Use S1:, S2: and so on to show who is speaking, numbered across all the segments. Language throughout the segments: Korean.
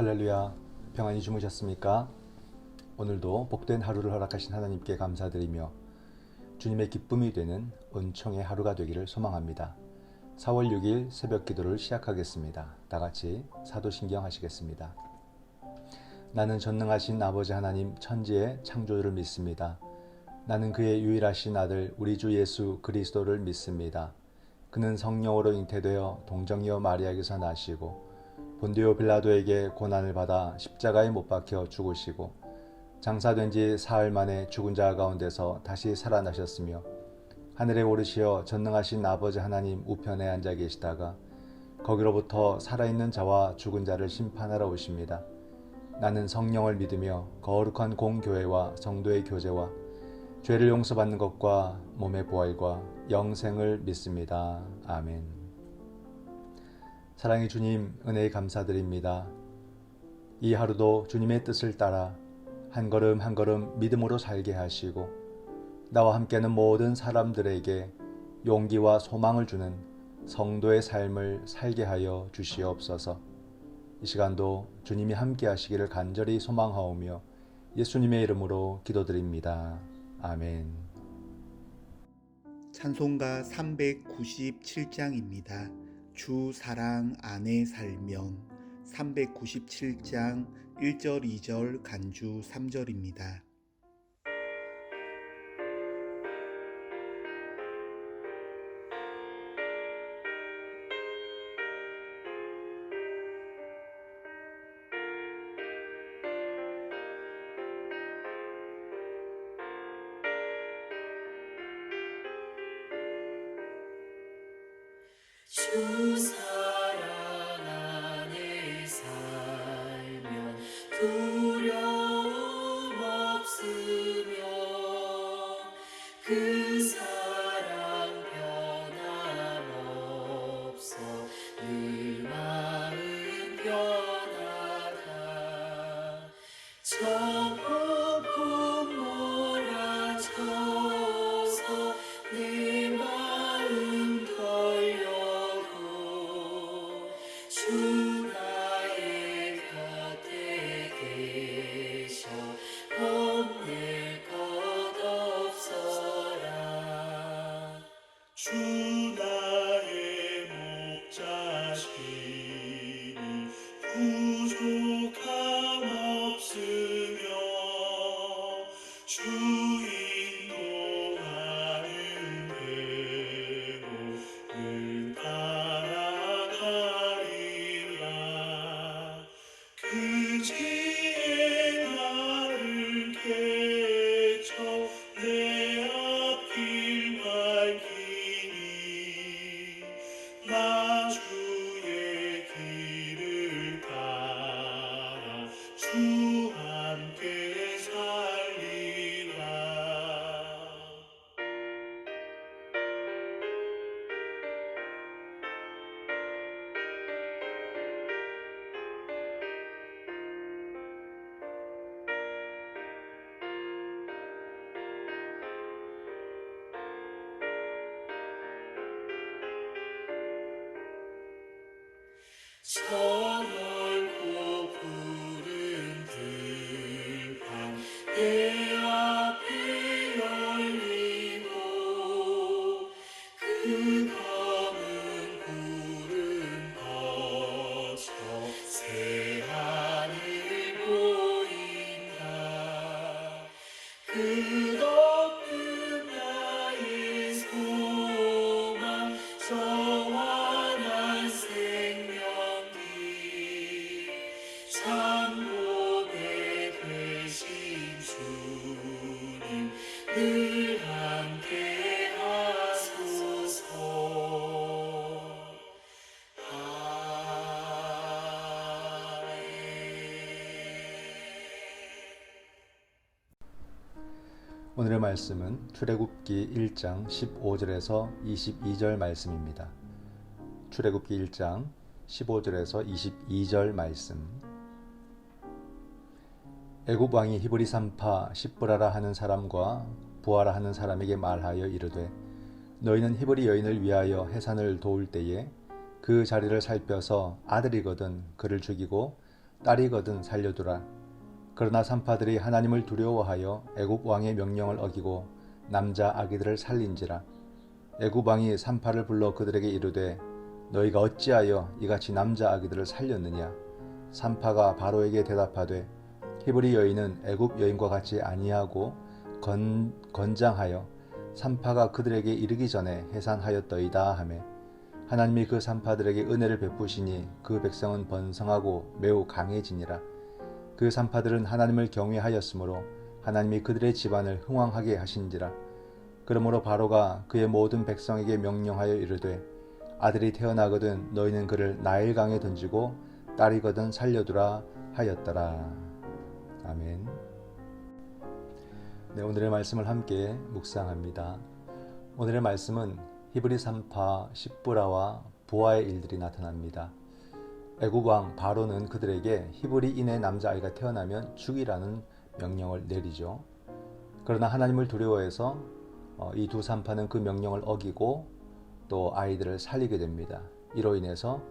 S1: 할렐루야, 평안히 주무셨습니까? 오늘도 복된 하루를 허락하신 하나님께 감사드리며 주님의 기쁨이 되는 은총의 하루가 되기를 소망합니다. 4월 6일 새벽 기도를 시작하겠습니다. 다같이 사도신경 하시겠습니다. 나는 전능하신 아버지 하나님 천지의 창조주를 믿습니다. 나는 그의 유일하신 아들 우리 주 예수 그리스도를 믿습니다. 그는 성령으로 잉태되어 동정녀 마리아에게서 나시고 본디오 빌라도에게 고난을 받아 십자가에 못 박혀 죽으시고 장사된 지 사흘 만에 죽은 자 가운데서 다시 살아나셨으며 하늘에 오르시어 전능하신 아버지 하나님 우편에 앉아 계시다가 거기로부터 살아있는 자와 죽은 자를 심판하러 오십니다. 나는 성령을 믿으며 거룩한 공교회와 성도의 교제와 죄를 용서받는 것과 몸의 부활과 영생을 믿습니다. 아멘. 사랑의 주님, 은혜에 감사드립니다. 이 하루도 주님의 뜻을 따라 한 걸음 한 걸음 믿음으로 살게 하시고 나와 함께하는 모든 사람들에게 용기와 소망을 주는 성도의 삶을 살게 하여 주시옵소서. 이 시간도 주님이 함께 하시기를 간절히 소망하오며 예수님의 이름으로 기도드립니다. 아멘.
S2: 찬송가 397장입니다. 주 사랑 안에 살면 397장 1절 2절 간주 3절입니다.
S3: 주 사랑 안에 살면 두려움 없으며 그 사랑 변함없어 늘 마음 편하다. 저 폭풍 몰아쳐서 내 마음 주 나의 곁에 계셔 겁낼 것 없어라.
S4: 주 나의 목자시니 부족함 없으며 주 인도하는 대로 늘 따라가리라. 그 지혜 나를 깨쳐 내 앞길 밝히니 나 주의 길을 따라 주 함께 살리라.
S3: 저 넓고 푸른 들판 내 앞에 열리고 그 검은 구름 거쳐 새 하늘 보인다. 끝없는 나의 소망 저 환한 생명길 참 보배 되신 주님 늘 함께 하소서. 아멘.
S1: 오늘의 말씀은 출애굽기 1장 15절에서 22절 말씀입니다. 출애굽기 1장 15절에서 22절 말씀. 애굽 왕이 히브리 산파 십브라라 하는 사람과 부하라 하는 사람에게 말하여 이르되 너희는 히브리 여인을 위하여 해산을 도울 때에 그 자리를 살펴서 아들이거든 그를 죽이고 딸이거든 살려두라. 그러나 산파들이 하나님을 두려워하여 애굽 왕의 명령을 어기고 남자 아기들을 살린지라. 애굽 왕이 산파를 불러 그들에게 이르되 너희가 어찌하여 이같이 남자 아기들을 살렸느냐. 산파가 바로에게 대답하되 히브리 여인은 애굽 여인과 같이 아니하고 건장하여 산파가 그들에게 이르기 전에 해산하였더이다 하매 하나님이 그 산파들에게 은혜를 베푸시니 그 백성은 번성하고 매우 강해지니라. 그 산파들은 하나님을 경외하였으므로 하나님이 그들의 집안을 흥왕하게 하신지라. 그러므로 바로가 그의 모든 백성에게 명령하여 이르되 아들이 태어나거든 너희는 그를 나일강에 던지고 딸이거든 살려두라 하였더라. 아멘. 네, 오늘의 말씀을 함께 묵상합니다. 오늘의 말씀은 히브리 산파 십부라와 부하의 일들이 나타납니다. 애굽 왕 바로는 그들에게 히브리인의 남자아이가 태어나면 죽이라는 명령을 내리죠. 그러나 하나님을 두려워해서 이 두 산파는 그 명령을 어기고 또 아이들을 살리게 됩니다. 이로 인해서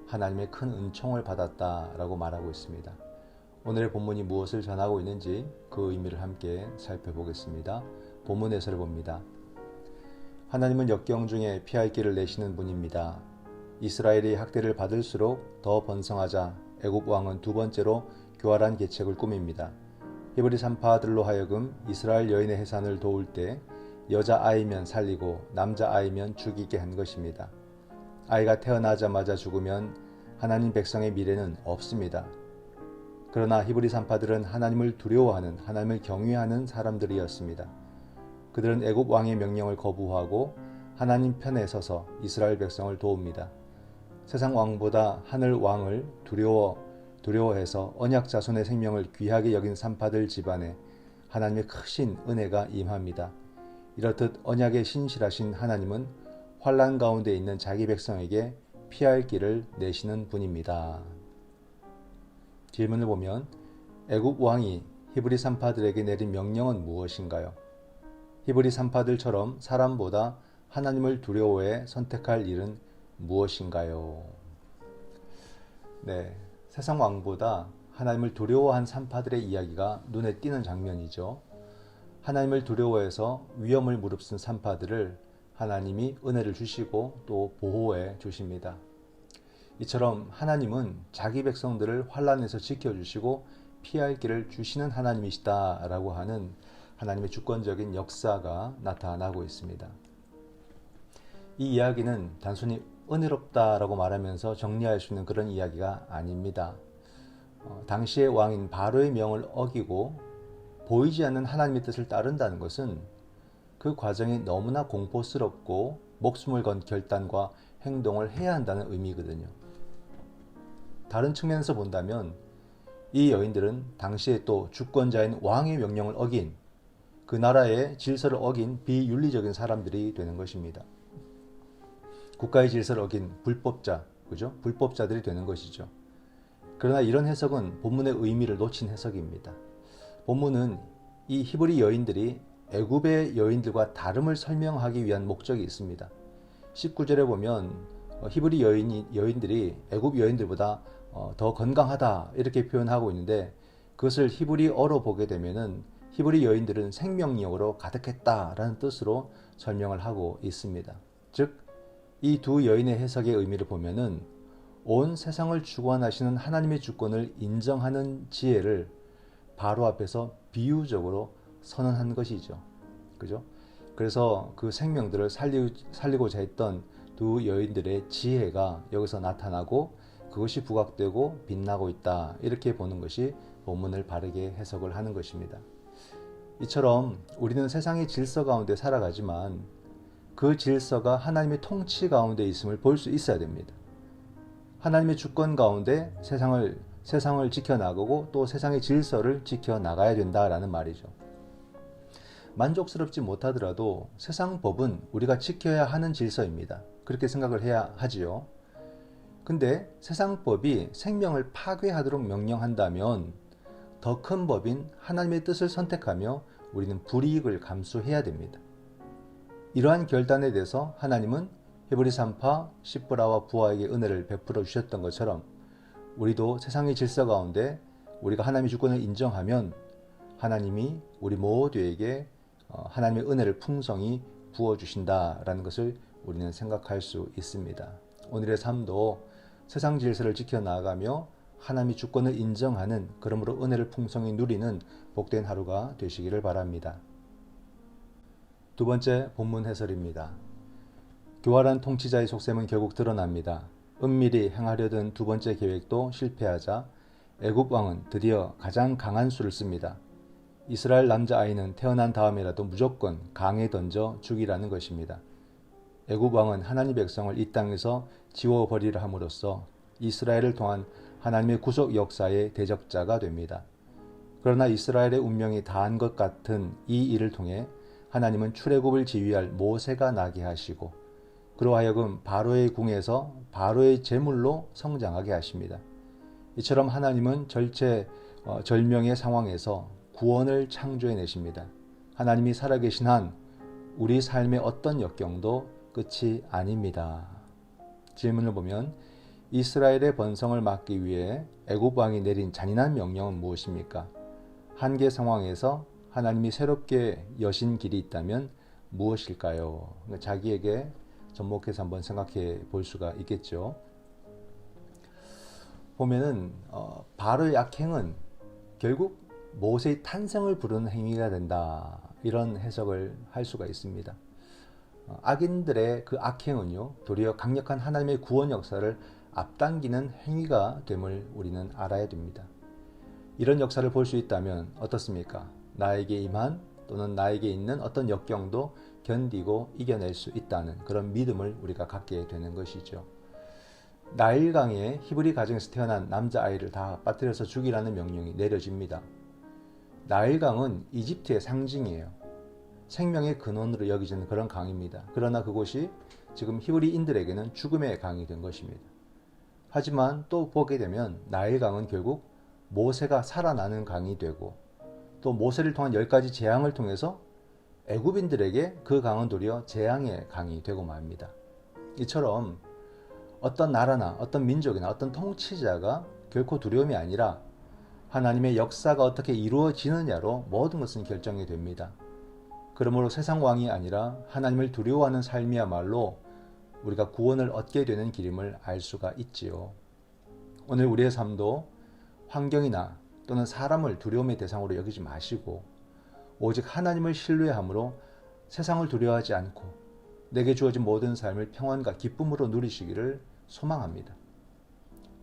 S1: 하나님의 큰 은총을 받았다라고 말하고 있습니다. 오늘의 본문이 무엇을 전하고 있는지 그 의미를 함께 살펴보겠습니다. 본문 해설을 봅니다. 하나님은 역경 중에 피할 길을 내시는 분입니다. 이스라엘이 학대를 받을수록 더 번성하자 애굽 왕은 두 번째로 교활한 계책을 꾸밉니다. 히브리 산파들로 하여금 이스라엘 여인의 해산을 도울 때 여자아이면 살리고 남자아이면 죽이게 한 것입니다. 아이가 태어나자마자 죽으면 하나님 백성의 미래는 없습니다. 그러나 히브리 산파들은 하나님을 두려워하는, 하나님을 경외하는 사람들이었습니다. 그들은 애굽 왕의 명령을 거부하고 하나님 편에 서서 이스라엘 백성을 도웁니다. 세상 왕보다 하늘 왕을 두려워해서 언약 자손의 생명을 귀하게 여긴 산파들 집안에 하나님의 크신 은혜가 임합니다. 이렇듯 언약에 신실하신 하나님은 환난 가운데 있는 자기 백성에게 피할 길을 내시는 분입니다. 질문을 보면 애굽 왕이 히브리 산파들에게 내린 명령은 무엇인가요? 히브리 산파들처럼 사람보다 하나님을 두려워해 선택할 일은 무엇인가요? 네, 세상 왕보다 하나님을 두려워한 산파들의 이야기가 눈에 띄는 장면이죠. 하나님을 두려워해서 위험을 무릅쓴 산파들을 하나님이 은혜를 주시고 또 보호해 주십니다. 이처럼 하나님은 자기 백성들을 환난에서 지켜주시고 피할 길을 주시는 하나님이시다라고 하는 하나님의 주권적인 역사가 나타나고 있습니다. 이 이야기는 단순히 은혜롭다라고 말하면서 정리할 수 있는 그런 이야기가 아닙니다. 당시의 왕인 바로의 명을 어기고 보이지 않는 하나님의 뜻을 따른다는 것은 그 과정이 너무나 공포스럽고 목숨을 건 결단과 행동을 해야 한다는 의미거든요. 다른 측면에서 본다면 이 여인들은 당시에 또 주권자인 왕의 명령을 어긴, 그 나라의 질서를 어긴 비윤리적인 사람들이 되는 것입니다. 국가의 질서를 어긴 불법자, 그죠? 불법자들이 되는 것이죠. 그러나 이런 해석은 본문의 의미를 놓친 해석입니다. 본문은 이 히브리 여인들이 애굽의 여인들과 다름을 설명하기 위한 목적이 있습니다. 19절에 보면 히브리 여인들이 애굽 여인들보다 더 건강하다 이렇게 표현하고 있는데, 그것을 히브리어로 보게 되면은 히브리 여인들은 생명력으로 가득했다라는 뜻으로 설명을 하고 있습니다. 즉, 이 두 여인의 해석의 의미를 보면은 온 세상을 주관하시는 하나님의 주권을 인정하는 지혜를 바로 앞에서 비유적으로 선언한 것이죠. 그죠? 그래서 그 생명들을 살리고자 했던 두 여인들의 지혜가 여기서 나타나고 그것이 부각되고 빛나고 있다, 이렇게 보는 것이 본문을 바르게 해석을 하는 것입니다. 이처럼 우리는 세상의 질서 가운데 살아가지만 그 질서가 하나님의 통치 가운데 있음을 볼 수 있어야 됩니다. 하나님의 주권 가운데 세상을 지켜나가고 또 세상의 질서를 지켜나가야 된다라는 말이죠. 만족스럽지 못하더라도 세상 법은 우리가 지켜야 하는 질서입니다. 그렇게 생각을 해야 하지요. 근데 세상 법이 생명을 파괴하도록 명령한다면 더 큰 법인 하나님의 뜻을 선택하며 우리는 불이익을 감수해야 됩니다. 이러한 결단에 대해서 하나님은 히브리 산파 십부라와 부하에게 은혜를 베풀어 주셨던 것처럼 우리도 세상의 질서 가운데 우리가 하나님의 주권을 인정하면 하나님이 우리 모두에게 하나님의 은혜를 풍성히 부어주신다라는 것을 우리는 생각할 수 있습니다. 오늘의 삶도 세상 질서를 지켜나가며 하나님의 주권을 인정하는, 그러므로 은혜를 풍성히 누리는 복된 하루가 되시기를 바랍니다. 두 번째 본문 해설입니다. 교활한 통치자의 속셈은 결국 드러납니다. 은밀히 행하려던 두 번째 계획도 실패하자 애굽 왕은 드디어 가장 강한 수를 씁니다. 이스라엘 남자아이는 태어난 다음이라도 무조건 강에 던져 죽이라는 것입니다. 애굽 왕은 하나님 백성을 이 땅에서 지워버리려 함으로써 이스라엘을 통한 하나님의 구속 역사의 대적자가 됩니다. 그러나 이스라엘의 운명이 다한 것 같은 이 일을 통해 하나님은 출애굽을 지휘할 모세가 나게 하시고 그로 하여금 바로의 궁에서 바로의 제물로 성장하게 하십니다. 이처럼 하나님은 절명의 상황에서 구원을 창조해내십니다. 하나님이 살아계신 한 우리 삶의 어떤 역경도 끝이 아닙니다. 질문을 보면 이스라엘의 번성을 막기 위해 애굽 왕이 내린 잔인한 명령은 무엇입니까? 한계 상황에서 하나님이 새롭게 여신 길이 있다면 무엇일까요? 자기에게 접목해서 한번 생각해 볼 수가 있겠죠. 보면은 바로의 악행은 결국 모세의 탄생을 부르는 행위가 된다, 이런 해석을 할 수가 있습니다. 악인들의 그 악행은요, 도리어 강력한 하나님의 구원 역사를 앞당기는 행위가 됨을 우리는 알아야 됩니다. 이런 역사를 볼 수 있다면 어떻습니까? 나에게 임한 또는 나에게 있는 어떤 역경도 견디고 이겨낼 수 있다는 그런 믿음을 우리가 갖게 되는 것이죠. 나일강에 히브리 가정에서 태어난 남자아이를 다 빠뜨려서 죽이라는 명령이 내려집니다. 나일강은 이집트의 상징이에요. 생명의 근원으로 여기지는 그런 강입니다. 그러나 그곳이 지금 히브리인들에게는 죽음의 강이 된 것입니다. 하지만 또 보게 되면 나일강은 결국 모세가 살아나는 강이 되고 또 모세를 통한 10가지 재앙을 통해서 애굽인들에게 그 강은 도리어 재앙의 강이 되고 맙니다. 이처럼 어떤 나라나 어떤 민족이나 어떤 통치자가 결코 두려움이 아니라 하나님의 역사가 어떻게 이루어지느냐로 모든 것은 결정이 됩니다. 그러므로 세상 왕이 아니라 하나님을 두려워하는 삶이야말로 우리가 구원을 얻게 되는 길임을 알 수가 있지요. 오늘 우리의 삶도 환경이나 또는 사람을 두려움의 대상으로 여기지 마시고 오직 하나님을 신뢰함으로 세상을 두려워하지 않고 내게 주어진 모든 삶을 평안과 기쁨으로 누리시기를 소망합니다.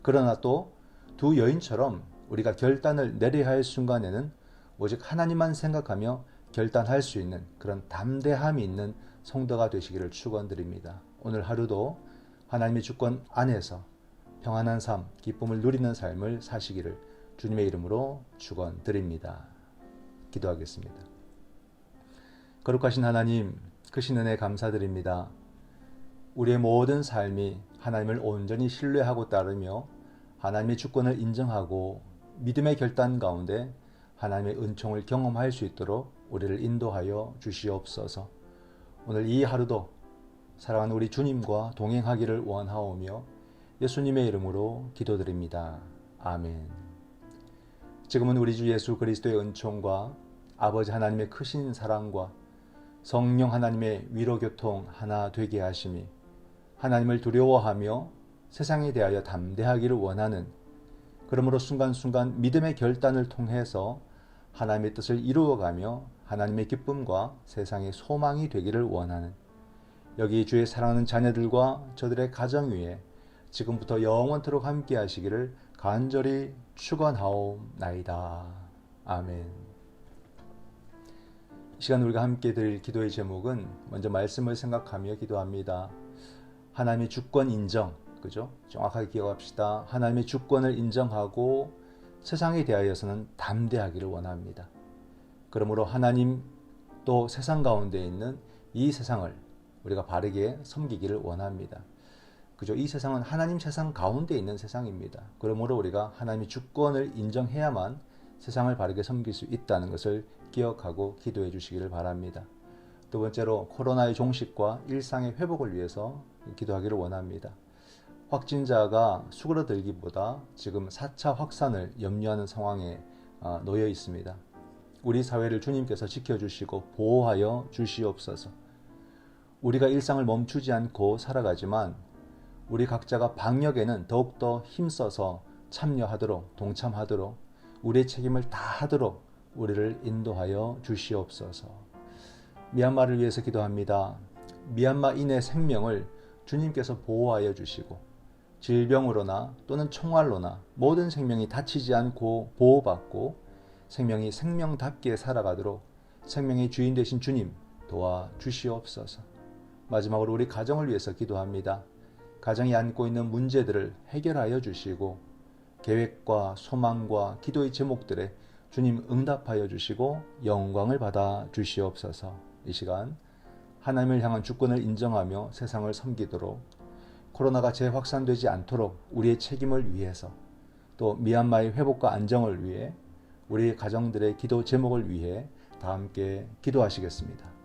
S1: 그러나 또 두 여인처럼 우리가 결단을 내려야 할 순간에는 오직 하나님만 생각하며 결단할 수 있는 그런 담대함이 있는 성도가 되시기를 축원드립니다. 오늘 하루도 하나님의 주권 안에서 평안한 삶, 기쁨을 누리는 삶을 사시기를 주님의 이름으로 축원드립니다. 기도하겠습니다. 거룩하신 하나님, 크신 은혜 감사드립니다. 우리의 모든 삶이 하나님을 온전히 신뢰하고 따르며 하나님의 주권을 인정하고 믿음의 결단 가운데 하나님의 은총을 경험할 수 있도록 우리를 인도하여 주시옵소서. 오늘 이 하루도 사랑하는 우리 주님과 동행하기를 원하오며 예수님의 이름으로 기도드립니다. 아멘. 지금은 우리 주 예수 그리스도의 은총과 아버지 하나님의 크신 사랑과 성령 하나님의 위로교통 하나 되게 하심이 하나님을 두려워하며 세상에 대하여 담대하기를 원하는, 그러므로 순간순간 믿음의 결단을 통해서 하나님의 뜻을 이루어가며 하나님의 기쁨과 세상의 소망이 되기를 원하는 여기 주의 사랑하는 자녀들과 저들의 가정 위에 지금부터 영원토록 함께 하시기를 간절히 축원하옵나이다. 아멘. 이 시간 우리가 함께 드릴 기도의 제목은 먼저 말씀을 생각하며 기도합니다. 하나님의 주권 인정, 그죠? 정확하게 기억합시다. 하나님의 주권을 인정하고 세상에 대하여서는 담대하기를 원합니다. 그러므로 하나님 또 세상 가운데 있는 이 세상을 우리가 바르게 섬기기를 원합니다. 그죠? 이 세상은 하나님 세상 가운데 있는 세상입니다. 그러므로 우리가 하나님의 주권을 인정해야만 세상을 바르게 섬길 수 있다는 것을 기억하고 기도해 주시기를 바랍니다. 두 번째로 코로나의 종식과 일상의 회복을 위해서 기도하기를 원합니다. 확진자가 수그러들기보다 지금 4차 확산을 염려하는 상황에 놓여 있습니다. 우리 사회를 주님께서 지켜주시고 보호하여 주시옵소서. 우리가 일상을 멈추지 않고 살아가지만 우리 각자가 방역에는 더욱더 힘써서 참여하도록, 동참하도록, 우리의 책임을 다하도록 우리를 인도하여 주시옵소서. 미얀마를 위해서 기도합니다. 미얀마인의 생명을 주님께서 보호하여 주시고 질병으로나 또는 총알로나 모든 생명이 다치지 않고 보호받고 생명이 생명답게 살아가도록 생명의 주인 되신 주님 도와주시옵소서. 마지막으로 우리 가정을 위해서 기도합니다. 가정이 안고 있는 문제들을 해결하여 주시고 계획과 소망과 기도의 제목들에 주님 응답하여 주시고 영광을 받아 주시옵소서. 이 시간 하나님을 향한 주권을 인정하며 세상을 섬기도록, 코로나가 재확산되지 않도록 우리의 책임을 위해서, 또 미얀마의 회복과 안정을 위해, 우리 가정들의 기도 제목을 위해 다 함께 기도하시겠습니다.